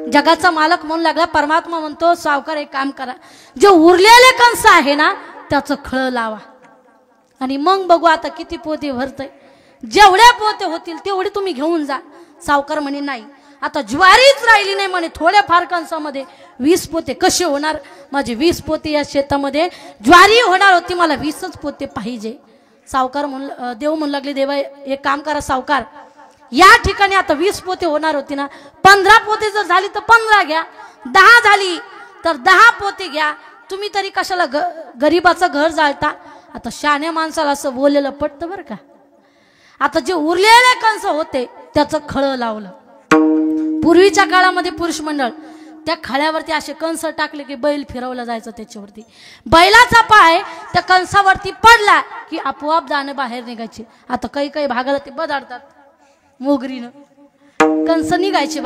जगाचा मालक म्हणू लागला, परमात्मा म्हणतो सावकार एक काम करा, जे उरलेले कंस आहे ना त्याचं खळ लावा आणि मग बघू आता किती पोते भरतय, जेवढे पोते होतील तेवढे तुम्ही घेऊन जा. सावकार म्हणे नाही, आता ज्वारीच राहिली नाही म्हणे, थोड्याफार कंसामध्ये 20 पोते कसे होणार, माझे 20 पोते या शेतामध्ये ज्वारी होणार होती, मला 20च पोते पाहिजे. सावकार देव म्हणू लागले, देवा एक काम करा सावकार, या ठिकाणी आता 20 पोते होणार होती ना, 15 पोते जर झाली तर 15 घ्या, 10 झाली तर 10 पोते घ्या, तुम्ही तरी कशाला गरीबाचं घर जाळता. आता शहाण्या माणसाला असं बोललेलं पटतं बरं का. आता जे उरलेले कंस होते त्याचं खळं लावलं. पूर्वीच्या काळामध्ये पुरुष मंडळ त्या खळ्यावरती असे कंस टाकले की बैल फिरवला जायचं, त्याच्यावरती बैलाचा पाय त्या कंसावरती पडला की आपोआप दाणे बाहेर निघायचे. आता काही काही भागाला ते बदाडतात मोगरीनं, कंस निघायचे,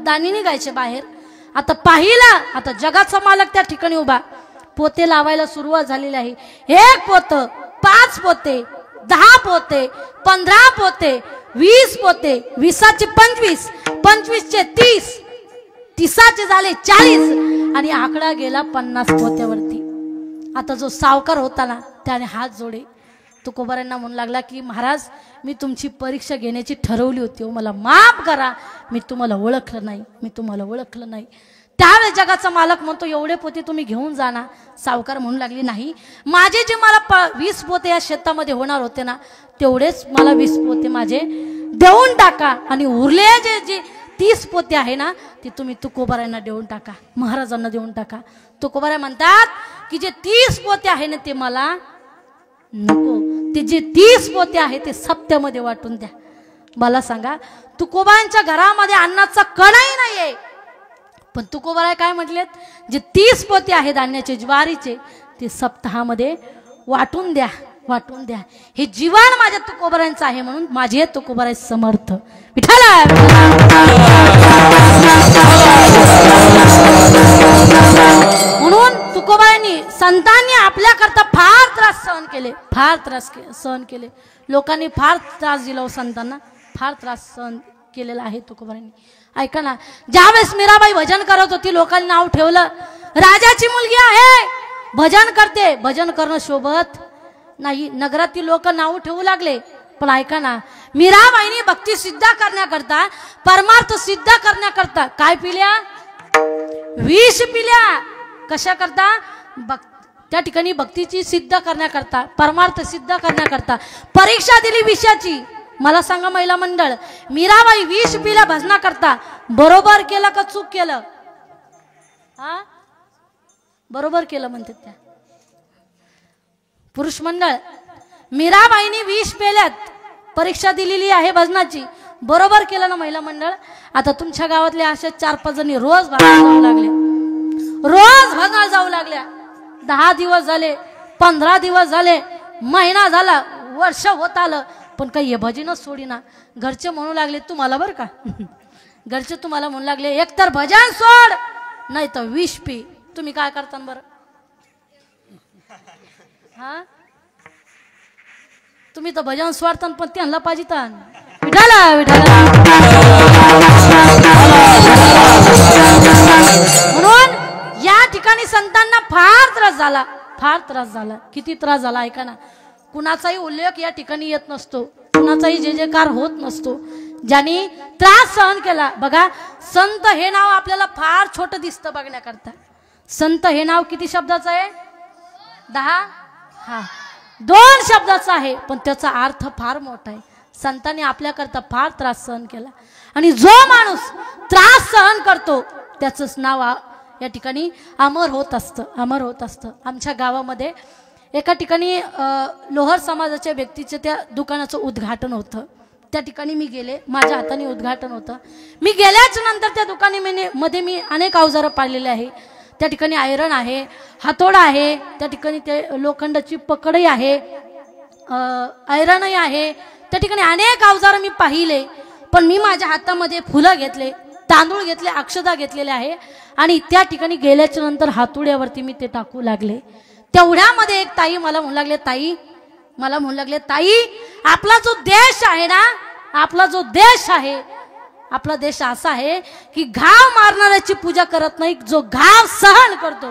दाणे निघायचे बाहेर. आता पाहिला, आता जगाचा मालक त्या ठिकाणी उभा, पोते लावायला सुरुवात झालेली आहे. 1 पोत, 5 पोते, 10 पोते, 15 पोते, 20 पोते, 20चे 25, 25चे 30, 30चे झाले 40 आणि आकडा गेला 50 पोत्यावरती. आता जो सावकार होता ना त्याने हात जोडे तुकोबारांना म्हणू लागला की महाराज, मी तुमची परीक्षा घेण्याची ठरवली होती, मला माफ करा, मी तुम्हाला ओळखलं नाही, मी तुम्हाला ओळखलं नाही. त्यावेळेस जगाचा मालक म्हणतो एवढे पोते तुम्ही घेऊन जा ना. सावकार म्हणू लागली नाही, माझे जे मला 20 पोते या शेतामध्ये होणार होते ना तेवढेच मला 20 पोते माझे देऊन टाका आणि उरले जे 30 पोते आहे ना ते तुम्ही तुकोबारांना देऊन टाका, महाराजांना देऊन टाका. तुकोबारा म्हणतात की जे 30 पोते आहे ना ते मला नको, ते जे 30 पोते आहे ते सप्त्यामध्ये वाटून द्या. मला सांगा, तुकोबांच्या घरामध्ये अन्नाचा कणही नाहीये, पण तुकोबारा काय म्हटलेत, जे 30 पोते आहे धान्याचे ज्वारीचे ते सप्ताहामध्ये वाटून द्या, वाटून द्या. हे जीवन माझ्या तुकोबारांचं आहे म्हणून माझे तुकोबारा समर्थ. विठ्ठला म्हणून तुकोबारांनी संतांनी आपल्या करता फार त्रास सहन केले, फार त्रास सहन केले. लोकांनी फार त्रास दिला, संतांना फार त्रास सहन केलेला आहे तुकोबारांनी. ऐका ना, ज्यावेळेस मीराबाई भजन करत होती लोकांनी नाव ठेवलं राजाची मुलगी आहे, भजन करते, भजन करणं शोभत नाही, नगरातील लोक नाव ठेवू लागले. पण ऐका ना, मीराबाईंनी भक्ती सिद्ध करण्याकरता, परमार्थ सिद्ध करण्याकरता काय पिल्या, विष पिल्या. कशा करता, त्या ठिकाणी भक्तीची सिद्ध करण्याकरता, परमार्थ सिद्ध करण्याकरता परीक्षा दिली विषयाची. मला सांगा महिला मंडळ, मीराबाई विष पिल्या भजना करता, बरोबर केलं का चूक केलं? हा, बरोबर केलं म्हणतात त्या. पुरुष मंडळ, मीराबाईंनी विष पेल्यात, परीक्षा दिलेली आहे भजनाची, बरोबर केलं ना महिला मंडळ? आता तुमच्या गावातले अशा 4-5 जणी रोज भजनाला जाऊ लागले, रोज भजनाला जाऊ लागल्या. 10 दिवस झाले, 15 दिवस झाले, महिना झाला, वर्ष होत आलं, पण काही हे भजनच सोडीना. घरचे म्हणू लागले तुम्हाला बरं का, घरचे तुम्हाला म्हणू लागले एकतर भजन सोड नाही तर विष पी. तुम्ही काय करता बरं? हा, तुम्ही तर भजन सोडता पण त्यांना पाहिजे. विठाला विठाला म्हणून या ठिकाणी संतांना फार त्रास झाला, फार त्रास झाला. किती त्रास झाला ऐका ना. कुणाचाही उल्लेख या ठिकाणी येत नसतो, कुणाचाही जय जयकार होत नसतो. ज्यांनी त्रास सहन केला बघा, संत हे नाव आपल्याला फार छोटं दिसतं बघण्याकरता. संत हे नाव किती शब्दाचं आहे? 10, हा 2 शब्दाचं आहे, पण त्याचा अर्थ फार मोठा आहे. संतांनी आपल्याकरता फार त्रास सहन केला आणि जो माणूस त्रास सहन करतो त्याचंच नाव या ठिकाणी अमर होत असतं, अमर होत असतं. आमच्या गावामध्ये एका ठिकाणी लोहार समाजाच्या व्यक्तीचे त्या दुकानाचं उद्घाटन होतं. त्या ठिकाणी मी गेले, माझ्या हाताने उद्घाटन होतं. मी गेल्याच नंतर त्या दुकानामध्ये मी अनेक अवजारं पाळलेले आहे. त्या ठिकाणी आयरन आहे, हातोडा आहे, त्या ठिकाणी ते लोखंडाची पकडही आहे, आयरनही आहे. त्या ठिकाणी अनेक अवजारं मी पाहिले. पण मी माझ्या हातामध्ये फुलं घेतले, तांदूळ घेतले, अक्षता घेतलेले आहे आणि त्या ठिकाणी गेल्याच्या नंतर हातोड्यावरती मी ते टाकू लागले. तेवढ्यामध्ये एक ताई मला म्हणू लागले, ताई मला म्हणू लागले, ताई आपला जो देश आहे ना, आपला जो देश आहे, आपला देश असा आहे की घाव मारणाऱ्याची पूजा करत नाही, जो घाव सहन करतो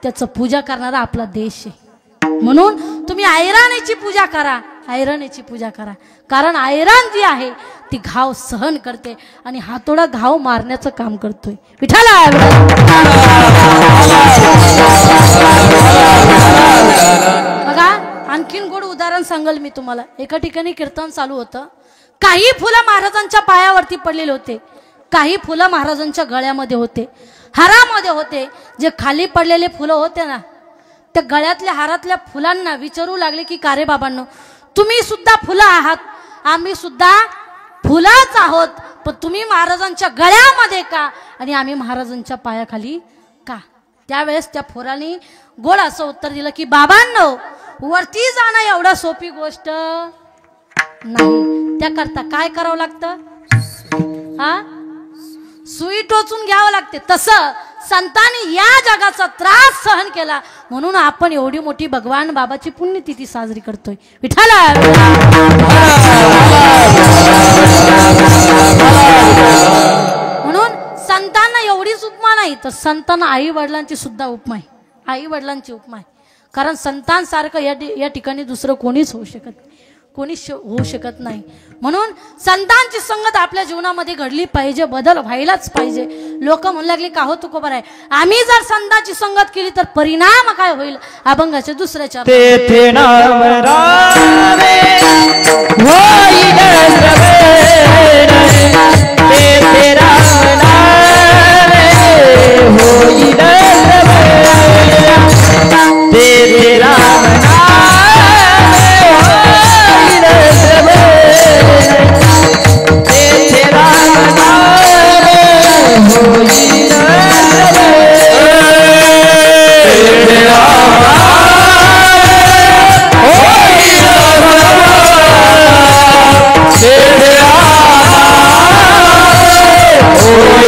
त्याचं पूजा करणारा आपला देश आहे। म्हणून तुम्ही ऐराणीची पूजा करा, ऐराणीची पूजा करा, कारण ऐराण जी आहे ती घाव सहन करते आणि हातोडा घाव मारण्याचं काम करतोय। विठ्ठला बघा, आणखीन गोड उदाहरण सांगल मी तुम्हाला। एका ठिकाणी कीर्तन चालू होतं, काही फुलं महाराजांच्या पायावरती पडलेले होते, काही फुलं महाराजांच्या गळ्यामध्ये होते, हारामध्ये होते। जे खाली पडलेले फुलं होते ना, त्या गळ्यातल्या हारातल्या फुलांना विचारू लागले की का रे बाबांनो, तुम्ही सुद्धा फुलं आहात, आम्ही सुद्धा फुलंच आहोत, पण तुम्ही महाराजांच्या गळ्यामध्ये का आणि आम्ही महाराजांच्या पायाखाली का? त्यावेळेस त्या फुलांनी गोड असं उत्तर दिलं की बाबांनो, वरती जाणं एवढा सोपी गोष्ट नाही, त्याकरता काय करावं लागतं? सुई टोचून घ्यावं लागते। तसं संतांनी या जगाचा त्रास सहन केला, म्हणून आपण एवढी मोठी भगवान बाबाची पुण्यतिथी साजरी करतोय। विठ्ठला म्हणून संतांना एवढीच उपमा नाही, तर संतांना आई वडिलांची सुद्धा उपमा आहे, आई वडिलांची उपमा आहे। कारण संतांसारखं या ठिकाणी दुसरं कोणीच होऊ शकत नाही, कोणीच होऊ शकत नाही। म्हणून संतांची संगत आपल्या जीवनामध्ये घडली पाहिजे, बदल व्हायलाच पाहिजे। लोक म्हणू लागले का हो तुकोबर आहे, आम्ही जर संतांची संगत केली तर परिणाम काय होईल? अभंगाचे दुसरे चार तेथे नाम रामे होईल तेथे राम नामे होईल तेथे राम Oh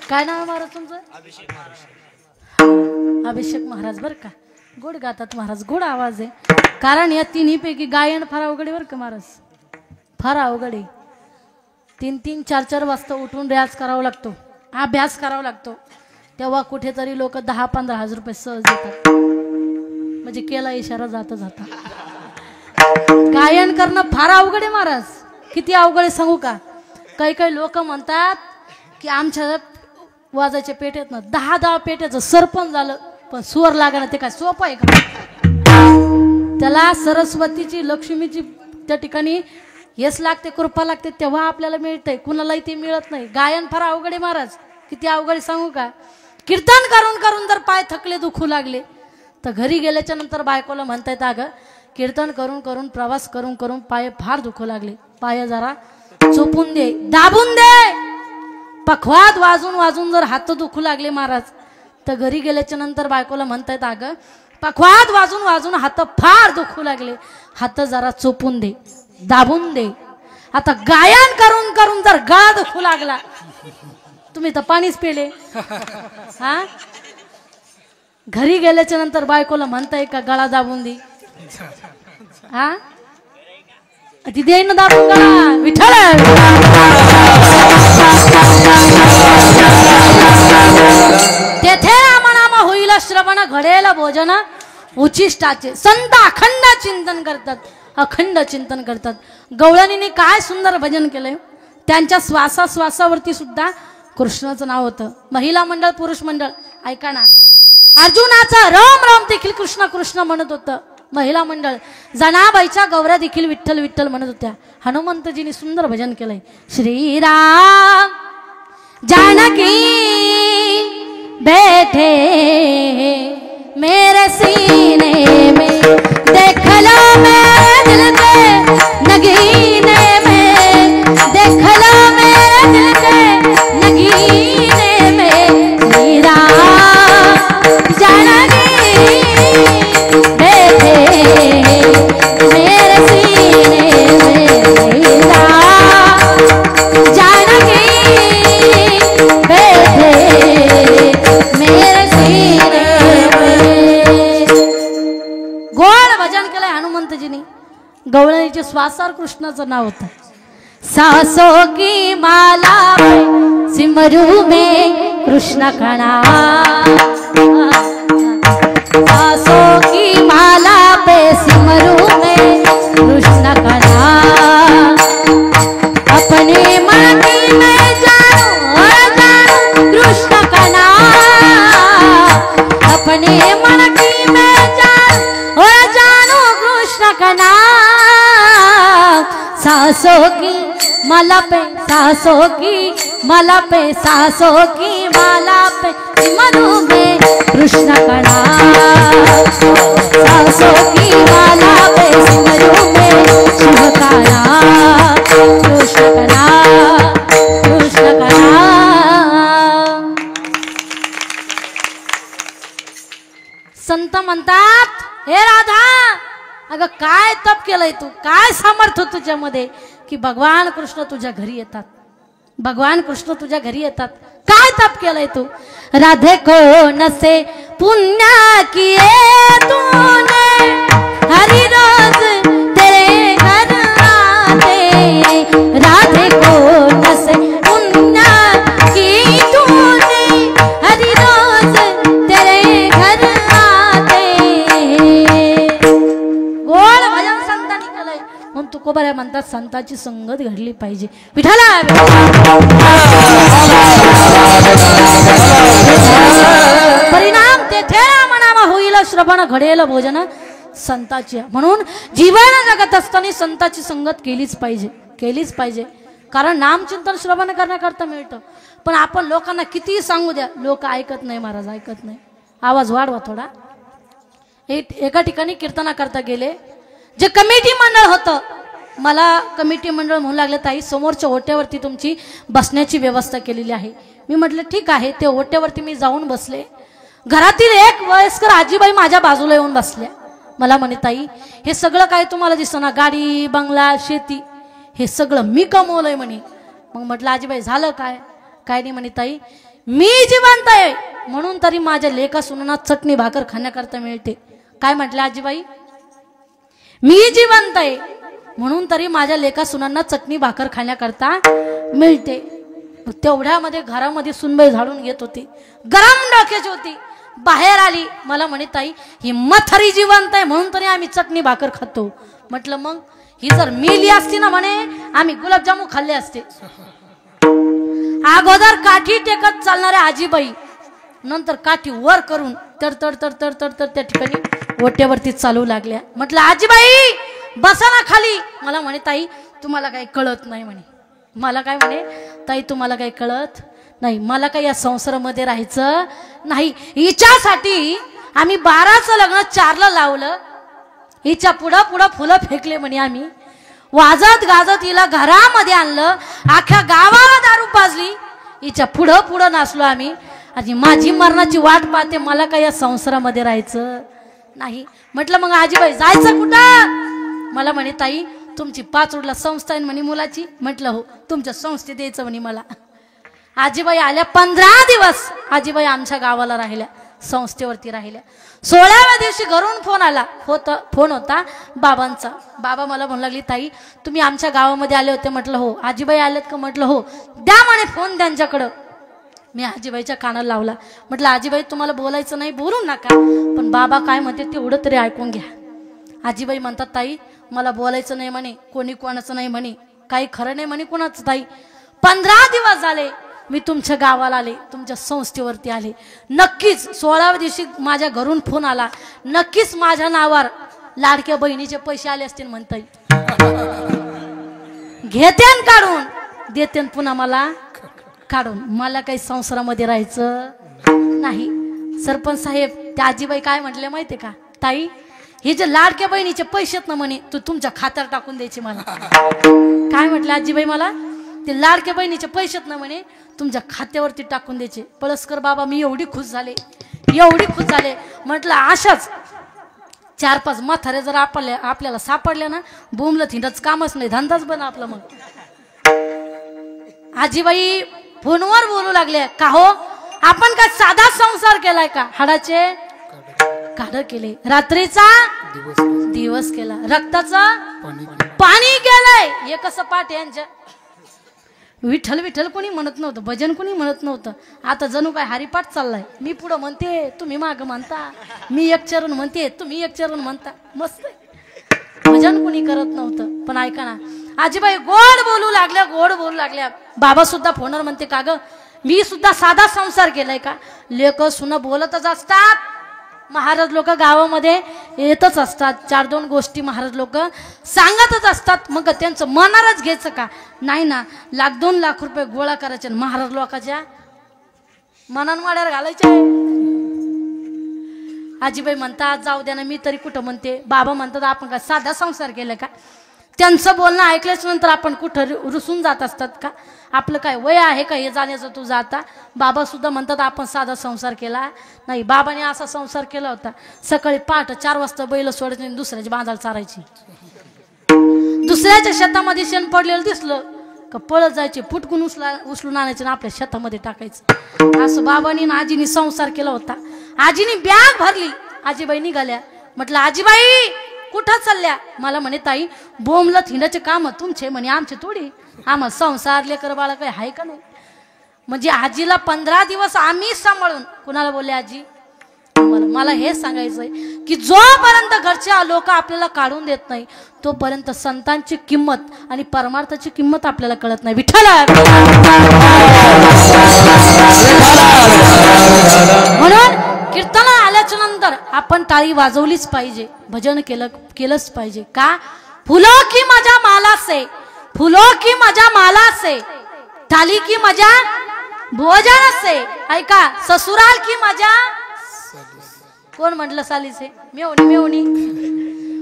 काय नाव आहे महाराज तुमचं? अभिषेक महाराज. बरं का, गोड गातात महाराज, गोड आवाज आहे. कारण या तिन्हीपैकी गायन फार अवघड आहे बरं का महाराज, फार अवघड आहे. 3-3, 4-4 वाजता उठून रियाज करावा लागतो, अभ्यास करावा लागतो. तेव्हा कुठेतरी लोक 10-15 हजार रुपये सहज देतात. म्हणजे केला इशारा जाता जाता. गायन करणं फार अवघड आहे महाराज. किती अवघड आहे सांगू का? काही लोक म्हणतात की आमच्या वाजाच्या पेट्यात 10 पेट्याचं सरपंच झालं, पण स्वर लागणं ते काय सोपं आहे का? त्याला सरस्वतीची, लक्ष्मीची त्या ठिकाणी हेच लागते, कृपा लागते, तेव्हा आपल्याला मिळतंय. कुणालाही ते मिळत नाही. गायन फार अवघड आहे महाराज. किती अवघड आहे सांगू का? कीर्तन करून करून जर पाय थकले, दुखू लागले, तर घरी गेल्याच्या नंतर बायकोला म्हणतायत, अगं कीर्तन करून करून, प्रवास करून करून पाय फार दुखू लागले, पाय जरा चोपून दे, दाबून दे. पखवाद वाजून वाजून जर हात दुखू लागले महाराज, तर घरी गेल्याच्या नंतर बायकोला म्हणतायत, अगं पखवाद वाजून वाजून हात फार दुखू लागले, हात जरा चोपून दे, दाबून दे. आता गायन करून करून जर गळा दुखू लागला, तुम्ही तर पाणीच पेले. हा, घरी गेल्याच्या नंतर बायकोला म्हणताय का गळा दाबून दे? हा, ती देईन दाबून गळा. विठ्ठल तेथे रामनाम होईल श्रवण, घडेल भोजन उचिष्टाचे. संत अखंड चिंतन करतात, अखंड चिंतन करतात. गवळणीने काय सुंदर भजन केलंय. त्यांच्या श्वासावरती सुद्धा कृष्णाचं नाव होतं. महिला मंडळ, पुरुष मंडळ, ऐका ना, अर्जुनाचा राम राम देखील कृष्ण कृष्ण म्हणत होतं. महिला मंडळ जनाबाईच्या गौऱ्या देखील विठ्ठल विठ्ठल म्हणत होत्या. हनुमंतजींनी सुंदर भजन केलंय. श्रीराम जानकी बैठे मेरे सीने में, देख लो मेरे दिल के नगीने में, देख लो मेरे दिल के नगीने में. श्रीराम जानकी बैठे मेरे सीने में, श्रीराम जानकी बैठे मेरे सीने में. गोड भजन केलंय हनुमंतजींनी. गवळणीच्या श्वासावर कृष्णाचं नाव होतं. सासों की माला सिमरू में कृष्ण का नाम, सासों की माला पे सिमरू में कृष्ण का नाम. अपने मन की मैं जानू कृष्ण का नाम, अपने मन की मैं जानू कृष्ण का नाम. सासों की माला पे, सासों की माला पे, सासों की माला पे सिमरू में कृष्ण का नाम. सासों की माला पे सिमरू में शिव का नाम, कृष्ण का नाम, कृष्ण का नाम. संत म्हणतात, हे राधा, अगं काय तप केलंय तू, काय सामर्थ्य तुझ्यामध्ये की भगवान कृष्ण तुझ्या घरी येतात, भगवान कृष्ण तुझ्या घरी येतात. काय तप केलंय तू? राधे को नसे पुण्य किए तूने, हरि रोज तेरे घर आते. राधे को नसे पुण्य की तूने, हरि रोज तेरे घर आते. गोड भजन संतांनी केलंय. म्हणून तुकोबा म्हणतात, संतांची संगत घडली पाहिजे. विठ्ठला परिणाम तेथे रामनाम होईल श्रवण, घडेल भोजन संताची. म्हणून जीवन जगत असताना संताची संगत केलीच पाहिजे, केलीच पाहिजे. कारण नामचिंतन श्रवण करण्याकरता मिळतं. पण आपण लोकांना कितीही सांगू द्या, लोक ऐकत नाही महाराज, ऐकत नाही. आवाज वाढवा थोडा. एका ठिकाणी कीर्तना करता गेले. जे कमिटी मंडळ होतं, मला कमिटी मंडळ म्हणू लागले, ताई समोरच्या ओट्यावरती तुमची बसण्याची व्यवस्था केलेली आहे. मी म्हटलं ठीक आहे. ते ओट्यावरती मी जाऊन बसले. घरातील एक वयस्कर आजीबाई माझ्या बाजूला येऊन बसल्या. मला म्हणे, ताई हे सगळं काय तुम्हाला दिसतं ना, गाडी बंगला शेती, हे सगळं मी कमवलंय म्हणे. मग म्हटलं आजीबाई झालं काय? काय नाही म्हणे, ताई मी जिवंत आहे म्हणून तरी माझ्या लेका सुनांना चटणी भाकर खाण्याकरता मिळते. काय म्हटले आजीबाई? मी जिवंत आहे म्हणून तरी माझ्या लेका सुनांना चटणी भाकर खाण्याकरता मिळते. तेवढ्यामध्ये घरामध्ये सुनबाई झाडून घेत होती, गरम डोक्याची होती. बाहेर आली, मला म्हणे ताई ही मथरी जिवंत आहे म्हणून तरी आम्ही चटणी भाकर खातो. म्हटलं मग ही जर मेली असती ना म्हणे आम्ही गुलाबजामू खाल्ले असते. अगोदर काठी टेकत चालणाऱ्या आजीबाई नंतर काठी वर करून तडतड तडतड तडतड त्या ठिकाणी ओट्यावरती चालू लागल्या. म्हटलं आजीबाई बसा ना खाली. मला म्हणे ताई तुम्हाला काही कळत नाही म्हणे. मला काय म्हणे ताई तुम्हाला काही कळत नाही, मला काही या संसारामध्ये राहायचं नाही. हिच्यासाठी आम्ही 12चं लग्न 4ला लावलं. हिच्या पुढं पुढं फुलं फेकले म्हणे आम्ही. वाजत गाजत हिला घरामध्ये आणलं, अख्ख्या गावाला दारू पाजली. हिच्या पुढं पुढं नाचलो आम्ही आणि माझी मरणाची वाट पाहते. मला काही या संसारामध्ये राहायचं नाही. म्हटलं मग आजीबाई जायचं कुठं? मला म्हणे ताई तुमची 5 रोडला संस्था आहे म्हणे मुलाची. म्हटलं हो, तुमच्या संस्थेत द्यायचं म्हणे मला. आजीबाई आल्या. 15 दिवस आजीबाई आमच्या गावाला राहिल्या, संस्थेवरती राहिल्या. 16व्या दिवशी घरून फोन होता बाबांचा. बाबा मला म्हणू लागली ताई तुम्ही आमच्या गावामध्ये आले होते. म्हटलं हो. आजीबाई आलेत का? म्हटलं हो. द्या म्हणे फोन त्यांच्याकडं. मी आजीबाईच्या कानाला लावला. म्हटलं आजीबाई तुम्हाला बोलायचं नाही बोलू नका, पण बाबा काय म्हणते तेवढं तरी ऐकून घ्या. आजीबाई म्हणतात ताई मला बोलायचं नाही म्हणे, कोणी कोणाचं नाही म्हणे, काही खरं नाही म्हणे कोणाचं. ताई 15 दिवस झाले मी तुमच्या गावाला आले, तुमच्या संस्थेवरती आले. नक्कीच 16व्या दिवशी माझ्या घरून फोन आला, नक्कीच माझ्या नावावर लाडक्या बहिणीचे पैसे आले असतील म्हणताय. घेतेन काढून देतेन पुन्हा मला काढून. मला काही संसारामध्ये राहायचं नाही. सरपंच साहेब त्या आजीबाई काय म्हटले माहितीये का? ताई हे जे लाडक्या बहिणीचे पैसे आहेत ना म्हणे तू तुमच्या खात्यावर टाकून द्यायचे मला. काय म्हटले आजीबाई मला? ते लाडक्या बहिणीचे पैसे आहेत ना म्हणे तुमच्या खात्यावरती टाकून द्यायचे. पळसकर बाबा मी एवढी खुश झाले, एवढी खुश झाले. म्हटलं अशाच 4-5 म्हातारे जर आपल्याला सापडल्या ना बोंबलं थिंडच कामच नाही, धंदाच बन आपला. मग आजीबाई फोनवर बोलू लागले का हो आपण काय साधा संसार केलाय का? हाडाचे काढ केले, रात्रीचा दिवस केला, रक्ताचा पाणी केलंय. हे कसं पाठ यांच्या? विठ्ठल विठ्ठल कोणी म्हणत नव्हतं, भजन कोणी म्हणत नव्हतं. आता जणू काय हरिपाठ चाललाय. मी पुढं म्हणते तुम्ही माग म्हणता, मी एक चरण म्हणते तुम्ही एक चरण म्हणता. मस्त भजन कोणी करत नव्हतं. पण ऐका ना आजीबाई गोड बोलू लागल्या, गोड बोलू लागल्या. बाबा सुद्धा फोनवर म्हणते का ग मी सुद्धा साधा संसार केलाय का? लेक सुना बोलतच असतात. महाराज लोक गावामध्ये येतच असतात, 4-2 गोष्टी महाराज लोक सांगतच असतात. मग त्यांचं मनारच घ्यायचं का? नाही ना. 1-2 लाख रुपये गोळा करायचे महाराज लोकांच्या मनानवाड्यावर घालायचे. आजीबाई म्हणतात जाऊ द्या ना, मी तरी कुठं म्हणते. बाबा म्हणतात आपण काय साधा संसार केलाय का? त्यांचं बोलणं ऐकल्याच नंतर आपण कुठं रुसून जात असतात का? आपलं काय वय आहे का हे जाण्याचं तू जाता? बाबा सुद्धा म्हणतात आपण साधा संसार केला नाही. बाबाने असा संसार केला होता, सकाळी पहाटे 4 वाजता बैल सोडायची, दुसऱ्याच्या बांधाला चारायची. दुसऱ्याच्या शेतामध्ये शेण पडलेलं दिसलं का पळत जायचे, फुटकून उचलून आणायचे आणि आपल्या शेतामध्ये टाकायचं. असं बाबांनी ना आजीनी संसार केला होता. आजीनी बॅग भरली, आजीबाई निघाल्या. म्हटलं आजीबाई कुठं चालल्या? मला म्हणे ताई बोंबलं थिंडाचे काम तुमचे म्हणे, आमचे थोडी. आम्हाला संसार लेकर बाळा काही आहे का नाही? म्हणजे आजीला 15 दिवस आम्ही सांभाळून. कुणाला बोलले आजी? मला हे सांगायचंय की जोपर्यंत घरचे लोक आपल्याला काढून देत नाही तोपर्यंत संतांची किंमत आणि परमार्थाची किंमत आपल्याला कळत नाही. विठ्ठल म्हणून कीर्तन आल्याच्या नंतर आपण टाळी वाजवलीच पाहिजे, भजन केलंच पाहिजे. का? फुलो की मजा माला से, फुलो की मजा माला से, थाली की मजा भोजन से. ऐका ससुराल की मजा कोण म्हटलं साली से? मेवणी मेवणी.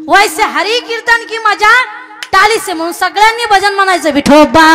वैसे हरी कीर्तन की मजा टाली से. म्हणून सगळ्यांनी भजन म्हणायचं. विठोबा